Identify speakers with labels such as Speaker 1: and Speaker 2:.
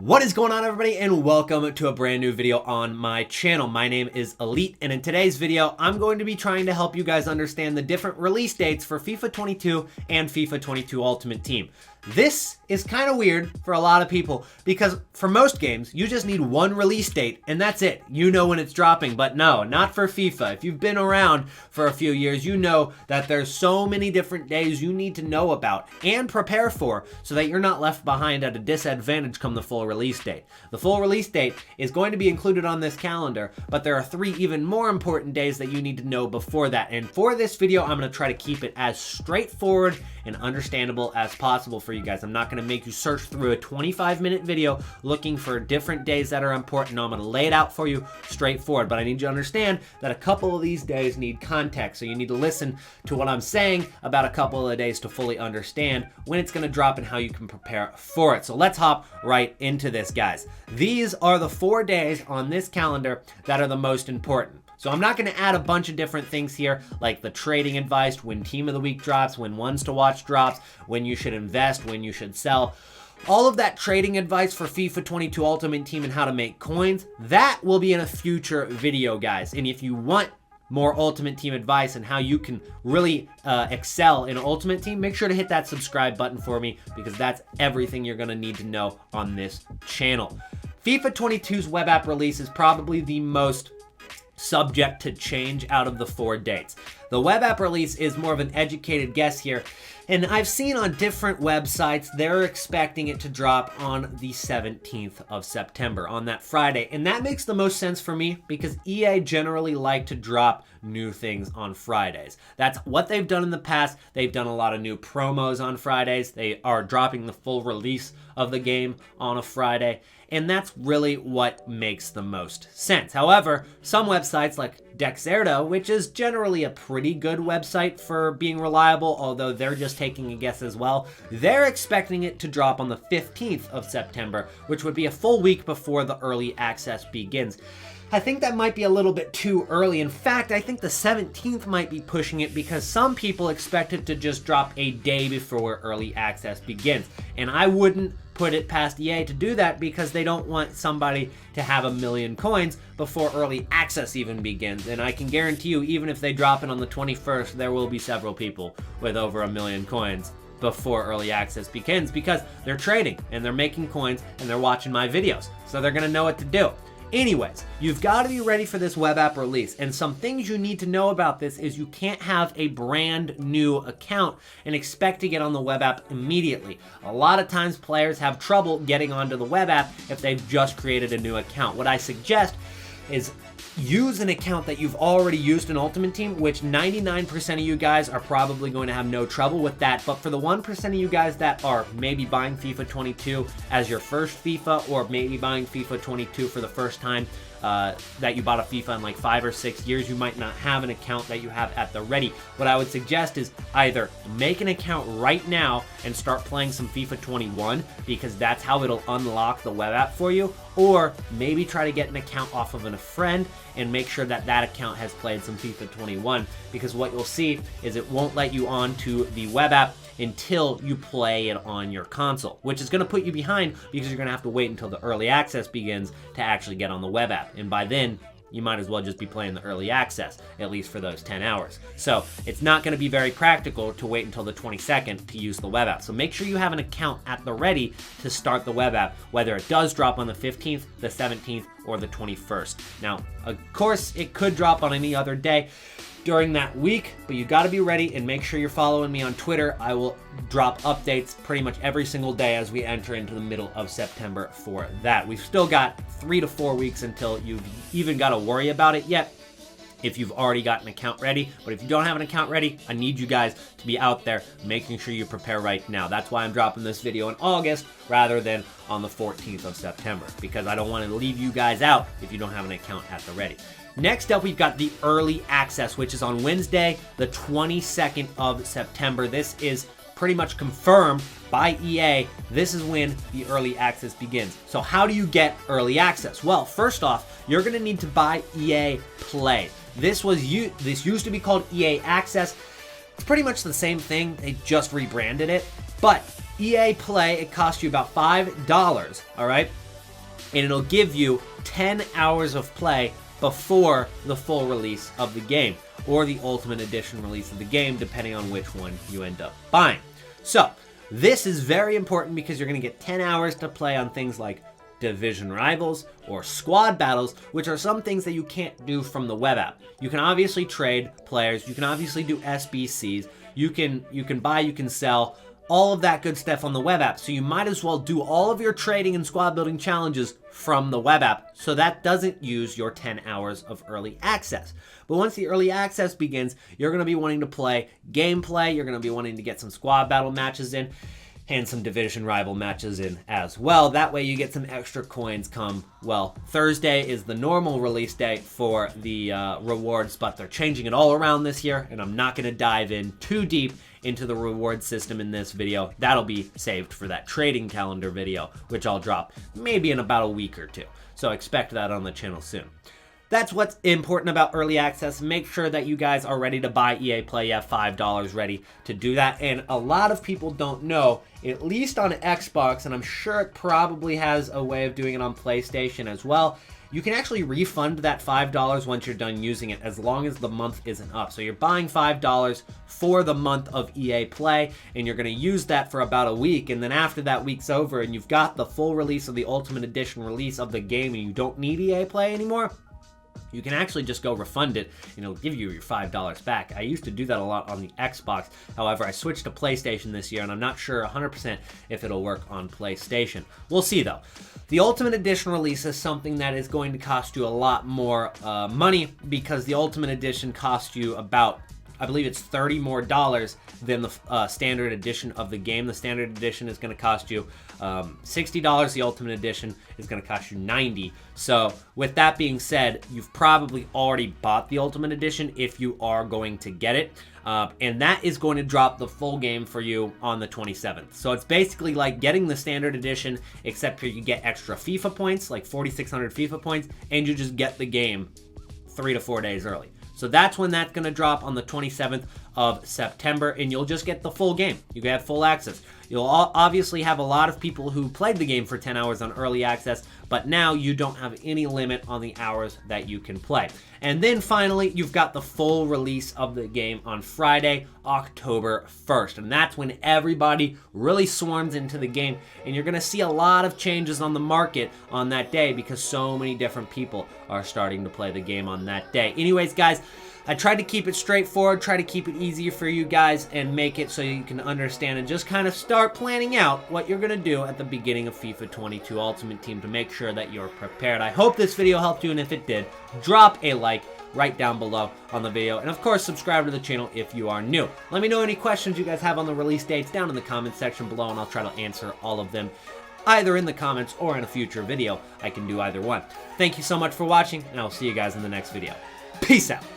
Speaker 1: What is going on, everybody, and welcome to a brand new video on my channel. My name is Elite, and in today's video I'm going to be trying to help you guys understand the different release dates for FIFA 22 and FIFA 22 Ultimate Team. This is kind of weird for a lot of people because for most games you just need one release date and that's it. You know when it's dropping, but no, not for FIFA. If you've been around for a few years, you know that there's so many different days you need to know about and prepare for so that you're not left behind at a disadvantage come the full release date. The full release date is going to be included on this calendar, but there are 3 even more important days that you need to know before that. And for this video, I'm going to try to keep it as straightforward and understandable as possible for you guys. I'm not going to make you search through a 25-minute video looking for different days that are important. No, I'm going to lay it out for you straightforward, but I need you to understand that a couple of these days need context, so you need to listen to what I'm saying about a couple of the days to fully understand when it's going to drop and how you can prepare for it. So let's hop right into this, guys. These are the 4 days on this calendar that are the most important. So I'm not going to add a bunch of different things here, like the trading advice, when Team of the Week drops, when Ones to Watch drops, when you should invest, when you should sell. All of that trading advice for FIFA 22 Ultimate Team and how to make coins, that will be in a future video, guys. And if you want more Ultimate Team advice and how you can really excel in Ultimate Team, make sure to hit that subscribe button for me because that's everything you're going to need to know on this channel. FIFA 22's web app release is probably the most subject to change out of the 4 dates. The web app release is more of an educated guess here, and I've seen on different websites they're expecting it to drop on the 17th of September, on that Friday, and that makes the most sense for me because EA generally like to drop new things on Fridays. That's what they've done in the past. They've done a lot of new promos on Fridays. They are dropping the full release of the game on a Friday, and that's really what makes the most sense. However, some websites like Dexerto, which is generally a pretty good website for being reliable, although they're just taking a guess as well, they're expecting it to drop on the 15th of September, which would be a full week before the early access begins. I think that might be a little bit too early. In fact, I think the 17th might be pushing it because some people expect it to just drop a day before early access begins. And I wouldn't put it past EA to do that because they don't want somebody to have 1 million coins before early access even begins. And I can guarantee you, even if they drop it on the 21st, there will be several people with over 1 million coins before early access begins because they're trading and they're making coins and they're watching my videos. So they're gonna know what to do. Anyways, you've got to be ready for this web app release, and some things you need to know about this is you can't have a brand new account and expect to get on the web app immediately. A lot of times players have trouble getting onto the web app if they've just created a new account. What I suggest is use an account that you've already used in Ultimate Team, which 99% of you guys are probably going to have no trouble with that. But for the 1% of you guys that are maybe buying FIFA 22 as your first FIFA, or maybe buying FIFA 22 for the first time, that you bought a FIFA in like 5 or 6 years, you might not have an account that you have at the ready. What I would suggest is either make an account right now and start playing some FIFA 21 because that's how it'll unlock the web app for you, or maybe try to get an account off of a friend and make sure that that account has played some FIFA 21, because what you'll see is it won't let you onto the web app until you play it on your console, which is going to put you behind because you're going to have to wait until the early access begins to actually get on the web app. And by then, you might as well just be playing the early access, at least for those 10 hours. So it's not going to be very practical to wait until the 22nd to use the web app. So make sure you have an account at the ready to start the web app, whether it does drop on the 15th, the 17th, or the 21st. Now, of course, it could drop on any other day during that week, but you got to be ready and make sure you're following me on Twitter. I will drop updates pretty much every single day as we enter into the middle of September for that. We've still got 3 to 4 weeks until you've even got to worry about it yet if you've already got an account ready. But if you don't have an account ready, I need you guys to be out there making sure you prepare right now. That's why I'm dropping this video in August rather than on the 14th of September, because I don't want to leave you guys out if you don't have an account at the ready. Next up, we've got the early access, which is on Wednesday, the 22nd of September. This is pretty much confirmed by EA. This is when the early access begins. So how do you get early access? Well, first off, you're going to need to buy EA Play. This used to be called EA Access. It's pretty much the same thing. They just rebranded it. But EA Play, it costs you about $5, all right? and it'll give you 10 hours of play before the full release of the game, or the Ultimate Edition release of the game, depending on which one you end up buying. So, this is very important because you're going to get 10 hours to play on things like division rivals or squad battles, which are some things that you can't do from the web app. You can obviously trade players, you can obviously do SBCs, you can buy, you can sell, all of that good stuff on the web app. So you might as well do all of your trading and squad building challenges from the web app, so that doesn't use your 10 hours of early access. But once the early access begins, you're going to be wanting to play gameplay, you're going to be wanting to get some squad battle matches in, and some division rival matches in as well. That way you get some extra coins come, well, Thursday is the normal release date for the rewards, but they're changing it all around this year, and I'm not going to dive in too deep into the reward system in this video. That'll be saved for that trading calendar video, which I'll drop maybe in about a week or two. So expect that on the channel soon. That's what's important about early access. Make sure that you guys are ready to buy EA Play. You have $5 ready to do that. And a lot of people don't know, at least on Xbox, and I'm sure it probably has a way of doing it on PlayStation as well, you can actually refund that $5 once you're done using it, as long as the month isn't up. So you're buying $5 for the month of EA Play, and you're going to use that for about a week, and then after that week's over and you've got the full release of the Ultimate Edition release of the game and you don't need EA Play anymore, you can actually just go refund it, and it'll give you your $5 back. I used to do that a lot on the Xbox. However, I switched to PlayStation this year, and I'm not sure 100% if it'll work on PlayStation. We'll see, though. The Ultimate Edition release is something that is going to cost you a lot more money, because the Ultimate Edition costs you about, I believe it's $30 more than the standard edition of the game. The standard edition is going to cost you $60. The Ultimate Edition is going to cost you $90. So with that being said, you've probably already bought the Ultimate Edition if you are going to get it. And that is going to drop the full game for you on the 27th. So it's basically like getting the standard edition, except for you get extra FIFA points, like 4,600 FIFA points, and you just get the game 3 to 4 days early. So that's when that's going to drop, on the 27th of September, and you'll just get the full game. You can have full access. You'll obviously have a lot of people who played the game for 10 hours on early access, but now you don't have any limit on the hours that you can play. And then finally, you've got the full release of the game on Friday, October 1st. And that's when everybody really swarms into the game, and you're going to see a lot of changes on the market on that day, because so many different people are starting to play the game on that day. Anyways, guys, I tried to keep it straightforward, try to keep it easier for you guys, and make it so you can understand and just kind of start planning out what you're going to do at the beginning of FIFA 22 Ultimate Team to make sure that you're prepared. I hope this video helped you, and if it did, drop a like right down below on the video, and of course subscribe to the channel if you are new. Let me know any questions you guys have on the release dates down in the comments section below, and I'll try to answer all of them either in the comments or in a future video. I can do either one. Thank you so much for watching, and I'll see you guys in the next video. Peace out.